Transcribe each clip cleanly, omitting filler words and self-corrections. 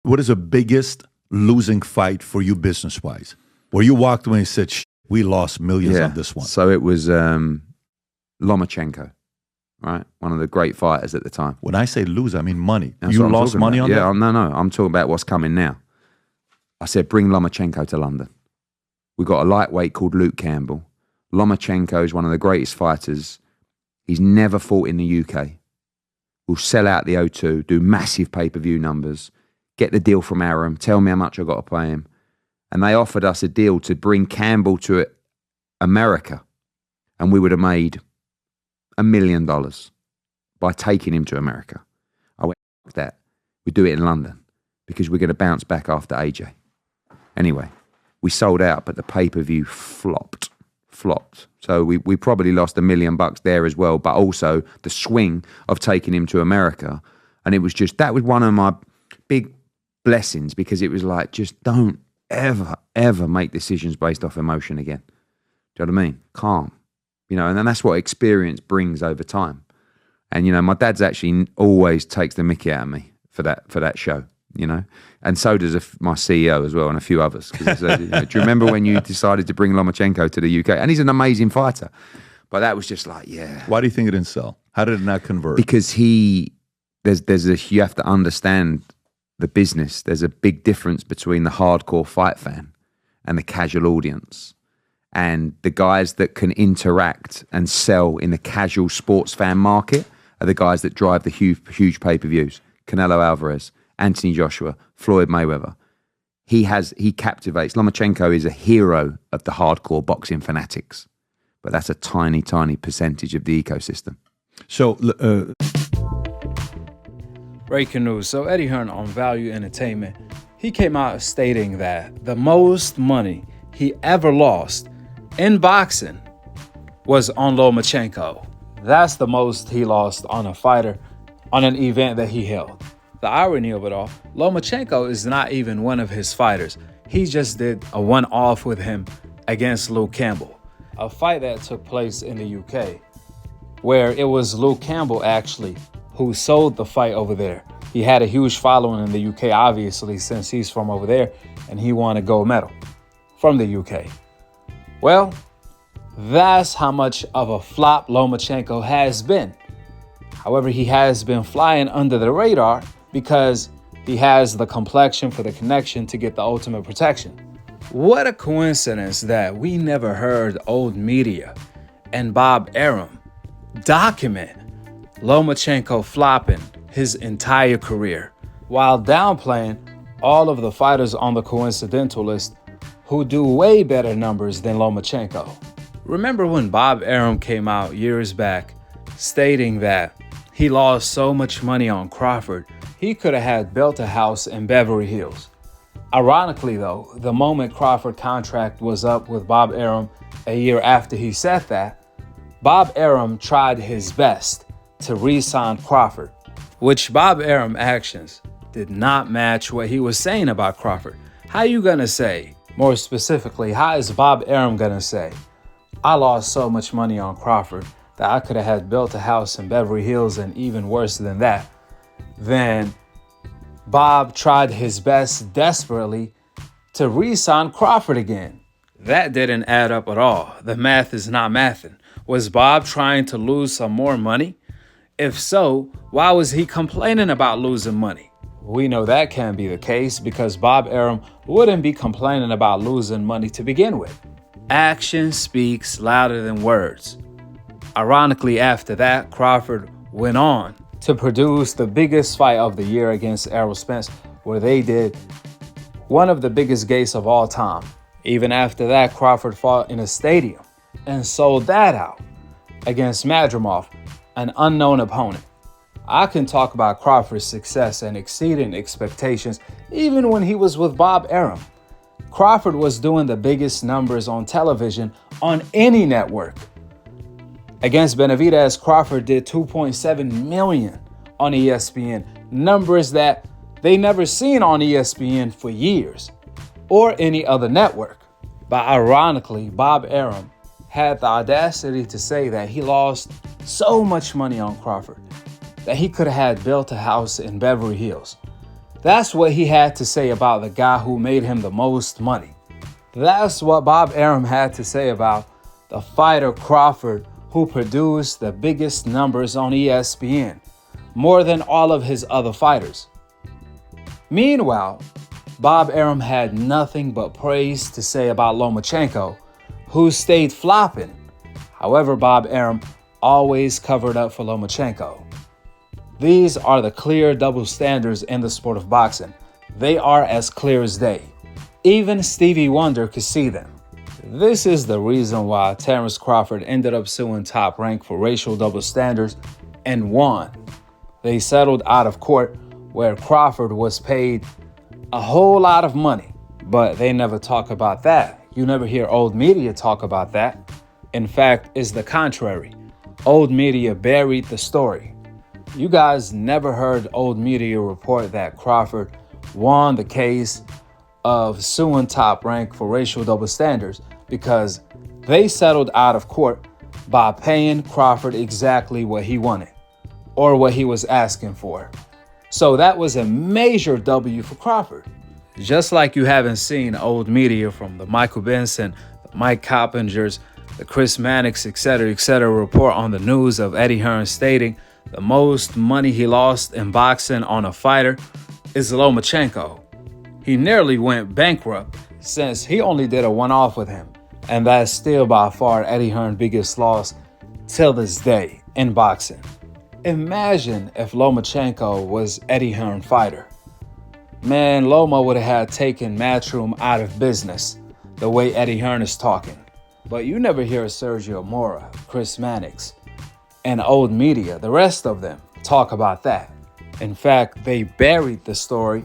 What is the biggest losing fight for you business-wise? Where you walked away and said, we lost millions on this one. So it was Lomachenko, right? One of the great fighters at the time. When I say lose, I mean money. You lost money on that? Yeah, no. I'm talking about what's coming now. I said, bring Lomachenko to London. We've got a lightweight called Luke Campbell. Lomachenko is one of the greatest fighters. He's never fought in the UK. We'll sell out the O2, do massive pay-per-view numbers, get the deal from Arum, tell me how much I've got to pay him. And they offered us a deal to bring Campbell to America, and we would have made $1 million by taking him to America. I went, fuck that. We do it in London because we're going to bounce back after AJ. Anyway, we sold out, but the pay-per-view flopped. So we probably lost $1 million there as well, but also the swing of taking him to America. And it was just, that was one of my big blessings, because it was like, just don't ever make decisions based off emotion again. Do you know what I mean? Calm. You know, and then that's what experience brings over time. And, you know, my dad's actually always takes the mickey out of me for that show, you know. And so does my CEO as well, and a few others. Do you remember when you decided to bring Lomachenko to the UK? And he's an amazing fighter. But that was just like, yeah. Why do you think it didn't sell? How did it not convert? Because you have to understand the business. There's a big difference between the hardcore fight fan and the casual audience. And the guys that can interact and sell in the casual sports fan market are the guys that drive the huge pay-per-views. Canelo Alvarez, Anthony Joshua, Floyd Mayweather. He captivates. Lomachenko is a hero of the hardcore boxing fanatics. But that's a tiny, tiny percentage of the ecosystem. So, breaking news. So Eddie Hearn on Value Entertainment, he came out stating that the most money he ever lost in boxing was on Lomachenko. That's the most he lost on a fighter, on an event that he held. The irony of it all, Lomachenko is not even one of his fighters. He just did a one-off with him against Luke Campbell, a fight that took place in the UK, where it was Luke Campbell actually who sold the fight over there. He had a huge following in the UK, obviously, since he's from over there, and he won a gold medal from the UK. Well, that's how much of a flop Lomachenko has been. However, he has been flying under the radar because he has the complexion for the connection to get the ultimate protection. What a coincidence that we never heard old media and Bob Arum document Lomachenko flopping his entire career while downplaying all of the fighters on the coincidental list who do way better numbers than Lomachenko. Remember when Bob Arum came out years back stating that he lost so much money on Crawford, he could have had built a house in Beverly Hills. Ironically though, the moment Crawford contract was up with Bob Arum a year after he said that, Bob Arum tried his best to re-sign Crawford, which Bob Arum actions did not match what he was saying about Crawford. How you gonna say, more specifically, how is Bob Arum gonna say, I lost so much money on Crawford that I could have had built a house in Beverly Hills, and even worse than that, then Bob tried his best desperately to re-sign Crawford again? That didn't add up at all. The math is not mathing. Was Bob trying to lose some more money? If so, why was he complaining about losing money? We know that can't be the case because Bob Arum wouldn't be complaining about losing money to begin with. Action speaks louder than words. Ironically, after that, Crawford went on to produce the biggest fight of the year against Errol Spence, where they did one of the biggest gates of all time. Even after that, Crawford fought in a stadium and sold that out against Madrimov, an unknown opponent. I can talk about Crawford's success and exceeding expectations even when he was with Bob Arum. Crawford was doing the biggest numbers on television on any network. Against Benavidez, Crawford did 2.7 million on ESPN, numbers that they never seen on ESPN for years or any other network. But ironically, Bob Arum had the audacity to say that he lost so much money on Crawford that he could have had built a house in Beverly Hills, That's what he had to say about the guy who made him the most money. That's what Bob Arum had to say about the fighter Crawford, who produced the biggest numbers on ESPN, more than all of his other fighters. Meanwhile, Bob Arum had nothing but praise to say about Lomachenko, who stayed flopping. However, Bob Arum always covered up for Lomachenko. These are the clear double standards in the sport of boxing. They are as clear as day. Even Stevie Wonder could see them. This is the reason why Terence Crawford ended up suing Top Rank for racial double standards and won. They settled out of court where Crawford was paid a whole lot of money, but they never talk about that. You never hear old media talk about that. In fact, it's the contrary. Old media buried the story. You guys never heard old media report that Crawford won the case of suing Top Rank for racial double standards because they settled out of court by paying Crawford exactly what he wanted or what he was asking for. So that was a major W for Crawford. Just like you haven't seen old media from the Michael Benson, the Mike Coppingers, the Chris Mannix, etc., report on the news of Eddie Hearn stating the most money he lost in boxing on a fighter is Lomachenko. He nearly went bankrupt since he only did a one-off with him. And that's still by far Eddie Hearn's biggest loss till this day in boxing. Imagine if Lomachenko was Eddie Hearn's fighter. Man, Loma would have had taken Matchroom out of business the way Eddie Hearn is talking. But you never hear Sergio Mora, Chris Mannix, and old media, the rest of them, talk about that. In fact, they buried the story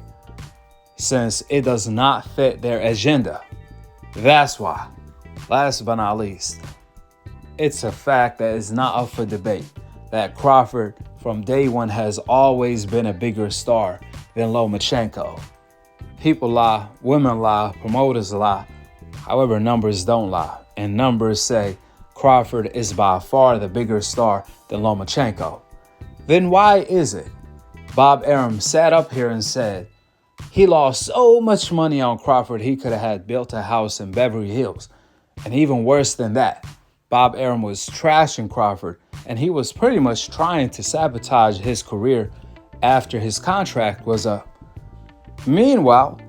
since it does not fit their agenda. That's why. Last but not least, it's a fact that is not up for debate that Crawford from day one has always been a bigger star than Lomachenko. People lie, women lie, promoters lie. However, numbers don't lie. And numbers say Crawford is by far the bigger star than Lomachenko. Then why is it Bob Arum sat up here and said he lost so much money on Crawford he could have had built a house in Beverly Hills? And even worse than that, Bob Arum was trashing Crawford, and he was pretty much trying to sabotage his career after his contract was up. Meanwhile,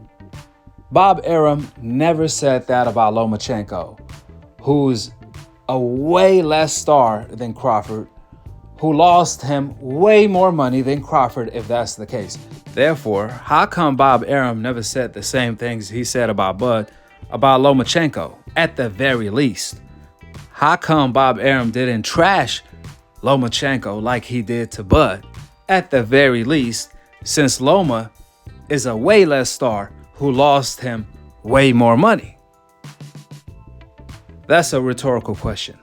Bob Arum never said that about Lomachenko, who's a way less star than Crawford, who lost him way more money than Crawford if that's the case. Therefore, how come Bob Arum never said the same things he said about Bud about Lomachenko, at the very least? How come Bob Arum didn't trash Lomachenko like he did to Bud, at the very least, since Loma is a way less star who lost him way more money? That's a rhetorical question.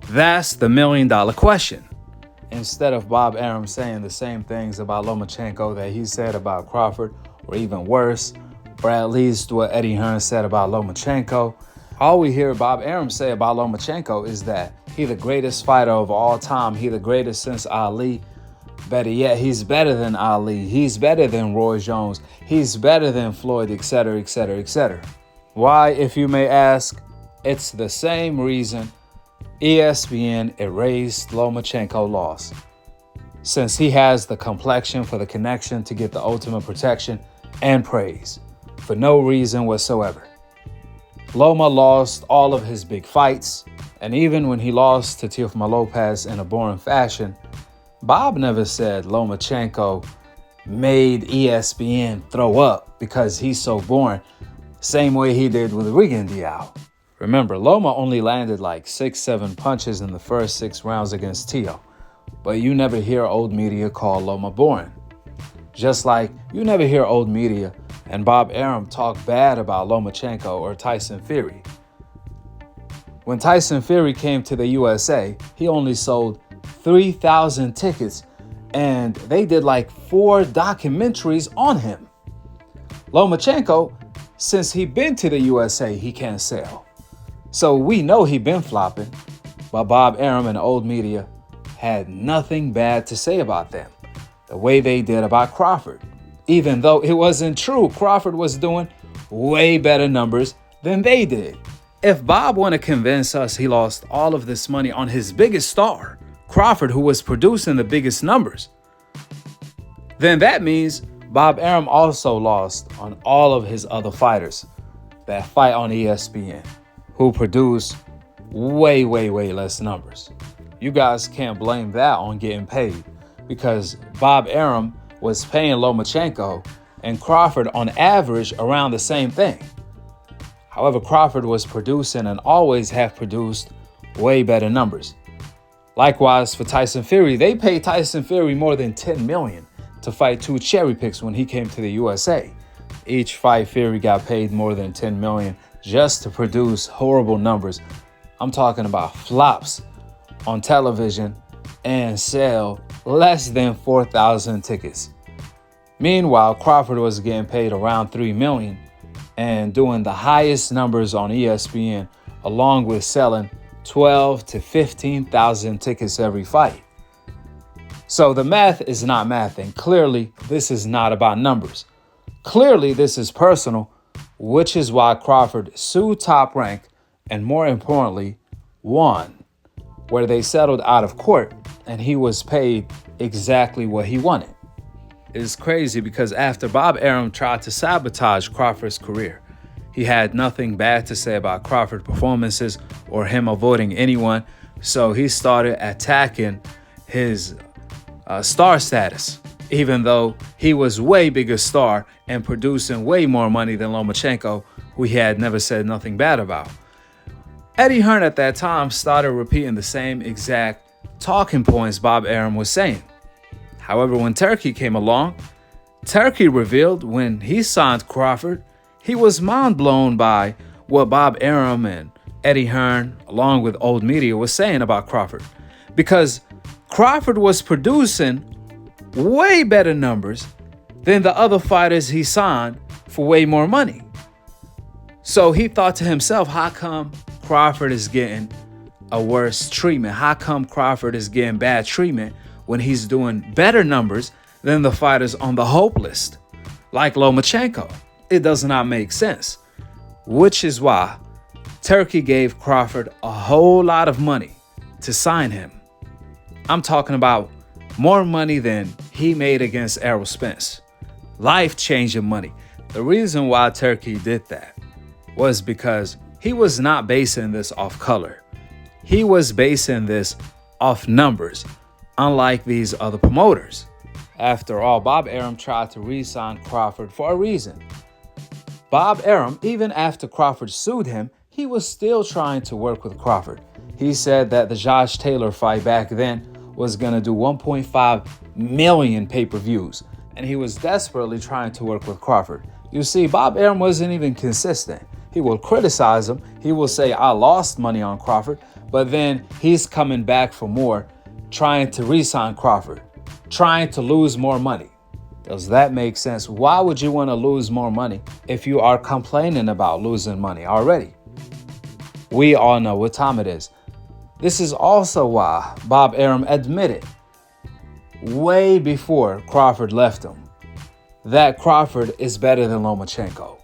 That's the $1 million question. Instead of Bob Arum saying the same things about Lomachenko that he said about Crawford, or even worse, or at least what Eddie Hearn said about Lomachenko, all we hear Bob Arum say about Lomachenko is that he's the greatest fighter of all time. He's the greatest since Ali. Better yet, he's better than Ali. He's better than Roy Jones. He's better than Floyd, etc., etc., etc. Why, if you may ask? It's the same reason ESPN erased Lomachenko's loss. Since he has the complexion for the connection to get the ultimate protection and praise, for no reason whatsoever. Loma lost all of his big fights, and even when he lost to Teofimo Lopez in a boring fashion, Bob never said Lomachenko made ESPN throw up because he's so boring, same way he did with Regan Diao. Remember, Loma only landed like 6-7 punches in the first 6 rounds against Teo, but you never hear old media call Loma boring. Just like you never hear old media and Bob Arum talk bad about Lomachenko or Tyson Fury. When Tyson Fury came to the USA, he only sold 3,000 tickets, and they did like 4 documentaries on him. Lomachenko, since he been to the USA, he can't sell. So we know he been flopping, but Bob Arum and old media had nothing bad to say about them, the way they did about Crawford. even though it wasn't true. Crawford was doing way better numbers than they did. If Bob want to convince us he lost all of this money on his biggest star, Crawford, who was producing the biggest numbers, then that means Bob Arum also lost on all of his other fighters that fight on ESPN, who produce way less numbers. You guys can't blame that on getting paid, because Bob Arum was paying Lomachenko and Crawford on average around the same thing. However, Crawford was producing and always have produced way better numbers. Likewise for Tyson Fury, they paid Tyson Fury more than $10 million to fight 2 cherry picks when he came to the USA. Each fight, Fury got paid more than $10 million just to produce horrible numbers. I'm talking about flops on television and sell less than 4,000 tickets. Meanwhile, Crawford was getting paid around $3 million and doing the highest numbers on ESPN, along with selling 12 to 15,000 tickets every fight. So the math is not math, and clearly this is not about numbers. Clearly this is personal, which is why Crawford sued Top Rank and, more importantly, won, where they settled out of court and he was paid exactly what he wanted. It's crazy because after Bob Arum tried to sabotage Crawford's career, he had nothing bad to say about Crawford's performances or him avoiding anyone, so he started attacking his star status, even though he was way bigger star and producing way more money than Lomachenko, who he had never said nothing bad about. Eddie Hearn at that time started repeating the same exact talking points Bob Arum was saying. However, when Turkey came along, Turkey revealed when he signed Crawford, he was mind blown by what Bob Arum and Eddie Hearn, along with old media, was saying about Crawford. Because Crawford was producing way better numbers than the other fighters he signed for way more money. So he thought to himself, how come Crawford is getting a worse treatment? How come Crawford is getting bad treatment when he's doing better numbers than the fighters on the hope list, like Lomachenko? It does not make sense, which is why Turkey gave Crawford a whole lot of money to sign him. I'm talking about more money than he made against Errol Spence. Life-changing money. The reason why Turkey did that was because he was not basing this off color. He was basing this off numbers, unlike these other promoters. After all, Bob Arum tried to re-sign Crawford for a reason. Bob Arum, even after Crawford sued him, he was still trying to work with Crawford. He said that the Josh Taylor fight back then was going to do 1.5 million pay-per-views, and he was desperately trying to work with Crawford. You see, Bob Arum wasn't even consistent. He will criticize him. He will say, I lost money on Crawford, but then he's coming back for more, trying to re-sign Crawford, trying to lose more money. Does that make sense? Why would you want to lose more money if you are complaining about losing money already? We all know what time it is. This is also why Bob Arum admitted way before Crawford left him that Crawford is better than Lomachenko,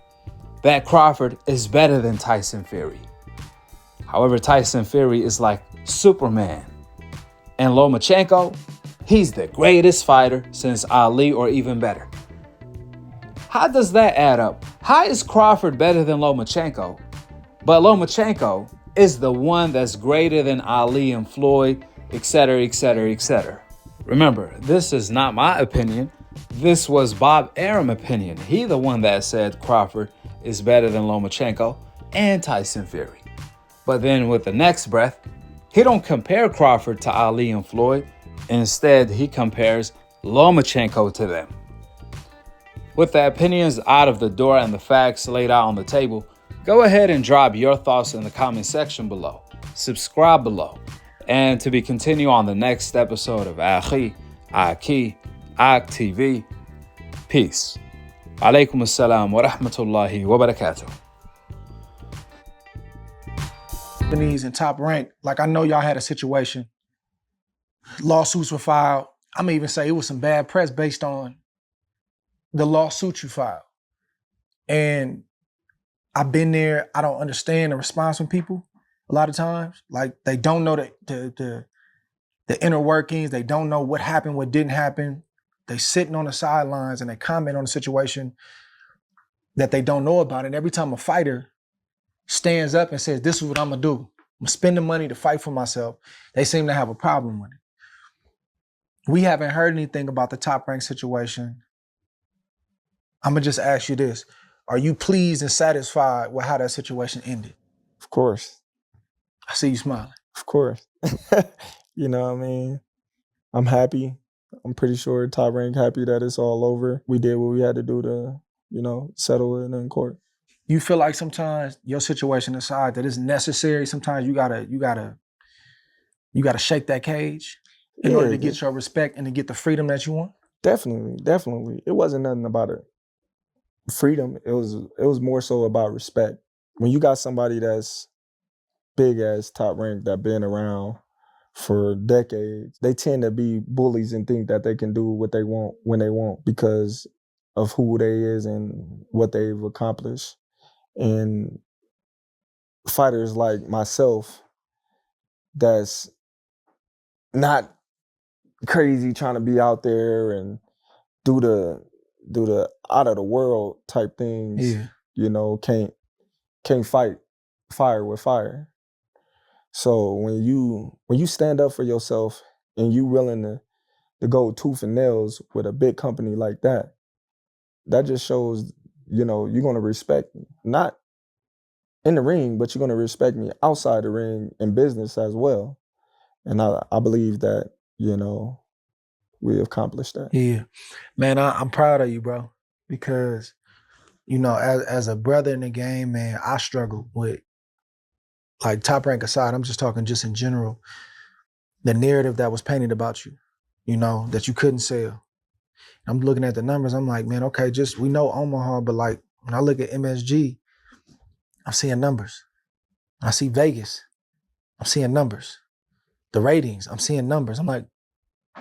that Crawford is better than Tyson Fury. However, Tyson Fury is like Superman, and Lomachenko, he's the greatest fighter since Ali, or even better. How does that add up? How is Crawford better than Lomachenko, but Lomachenko is the one that's greater than Ali and Floyd, etc., etc., etc.? Remember, this is not my opinion. This was Bob Arum's opinion. He the one that said Crawford is better than Lomachenko and Tyson Fury. But then with the next breath, he don't compare Crawford to Ali and Floyd. Instead, he compares Lomachenko to them. With the opinions out of the door and the facts laid out on the table, go ahead and drop your thoughts in the comment section below. Subscribe below. And to be continued on the next episode of Akhi, Akhi TV. Peace. Alaikum assalam wa rahmatullahi wa barakatuh. Companies and Top Rank, like I know y'all had a situation. Lawsuits were filed. I'm gonna even say it was some bad press based on the lawsuit you filed. And I've been there. I don't understand the response from people a lot of times. Like they don't know the inner workings. They don't know what happened, what didn't happen. They sitting on the sidelines and they comment on the situation that they don't know about. And every time a fighter stands up and says, this is what I'm gonna do, I'm gonna spend the money to fight for myself, they seem to have a problem with it. We haven't heard anything about the Top Rank situation. I'm gonna just ask you this. Are you pleased and satisfied with how that situation ended? Of course. I see you smiling. Of course. You know what I mean? I'm happy. I'm pretty sure Top Rank happy that it's all over. We did what we had to do to, you know, settle it in court. You feel like sometimes your situation aside that it's necessary, sometimes you gotta shake that cage in order to get your respect and to get the freedom that you want? Definitely. It wasn't nothing about it. Freedom, it was more so about respect. When you got somebody that's big as Top Rank that been around for decades, they tend to be bullies and think that they can do what they want when they want because of who they is and what they've accomplished. And fighters like myself that's not crazy trying to be out there and do the out of the world type things, you know, can't fight fire with fire. So when you stand up for yourself and you willing to go tooth and nails with a big company like that, that just shows, you know, you're gonna respect me. Not in the ring, but you're gonna respect me outside the ring in business as well. And I believe that, you know, we accomplished that. Yeah. Man, I'm proud of you, bro. Because, you know, as a brother in the game, man, I struggle with, like, Top Rank aside, I'm just talking just in general, the narrative that was painted about you, you know, that you couldn't sell. I'm looking at the numbers, I'm like, man, okay, just we know Omaha, but like when I look at MSG, I'm seeing numbers. I see Vegas, I'm seeing numbers. The ratings, I'm seeing numbers. I'm like,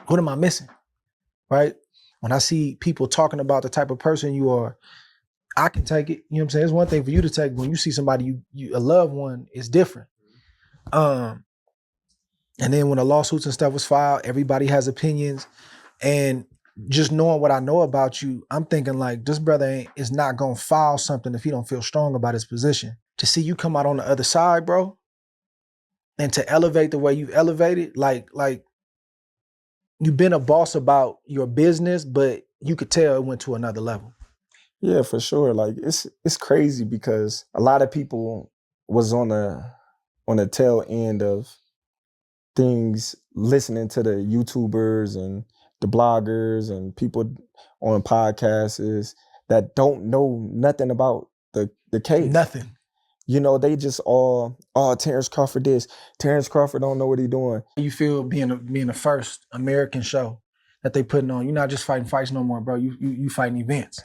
what am I missing? Right? When I see people talking about the type of person you are, I can take it. You know what I'm saying? It's one thing for you to take. When you see somebody, you a loved one, it's different. And then when the lawsuits and stuff was filed, everybody has opinions. And just knowing what I know about you, I'm thinking like, this brother is not gonna file something if he don't feel strong about his position. To see you come out on the other side, bro, and to elevate the way you've elevated, like you've been a boss about your business, but you could tell it went to another level. Yeah, for sure. Like it's crazy because a lot of people was on the tail end of things, listening to the YouTubers and the bloggers and people on podcasts that don't know nothing about the case. Nothing. You know, they just all, oh, Terence Crawford this, Terence Crawford don't know what he doing. You feel being the first American show that they putting on, you're not just fighting fights no more, bro. You fighting events.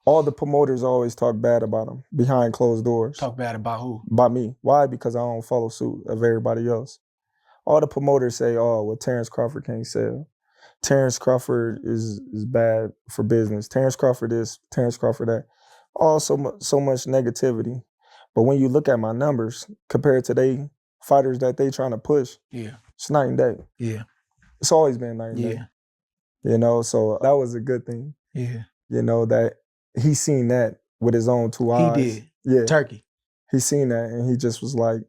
All the promoters always talk bad about him behind closed doors. Talk bad about who? About me. Why? Because I don't follow suit of everybody else. All the promoters say, oh, well, Terence Crawford can't sell. Terence Crawford is bad for business. Terence Crawford this, Terence Crawford that. All so much negativity. But when you look at my numbers compared to they fighters that they trying to push, it's night and day. Yeah. It's always been night and day. You know, so that was a good thing. Yeah. You know, that he seen that with his own two eyes. He did. Yeah. Turkey. He seen that and he just was like,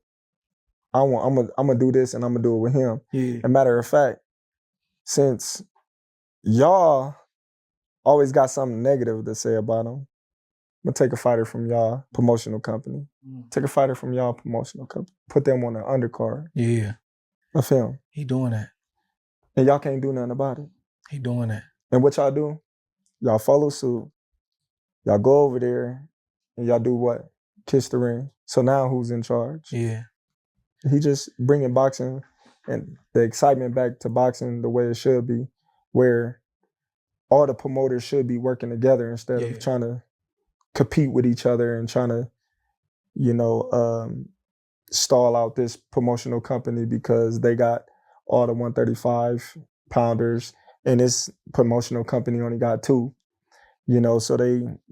I'm gonna do this and I'm gonna do it with him. Yeah. As a matter of fact, since y'all always got something negative to say about him, I'm gonna take a fighter from y'all promotional company. Take a fighter from y'all promotional company. Put them on the undercard. Yeah. Of him. He doing that. And y'all can't do nothing about it. He doing that. And what y'all do? Y'all follow suit. Y'all go over there and y'all do what? Kiss the ring. So now who's in charge? Yeah. He just bringing boxing and the excitement back to boxing the way it should be, where all the promoters should be working together instead of trying to compete with each other and trying to, you know, stall out this promotional company because they got all the 135 pounders and this promotional company only got 2. So they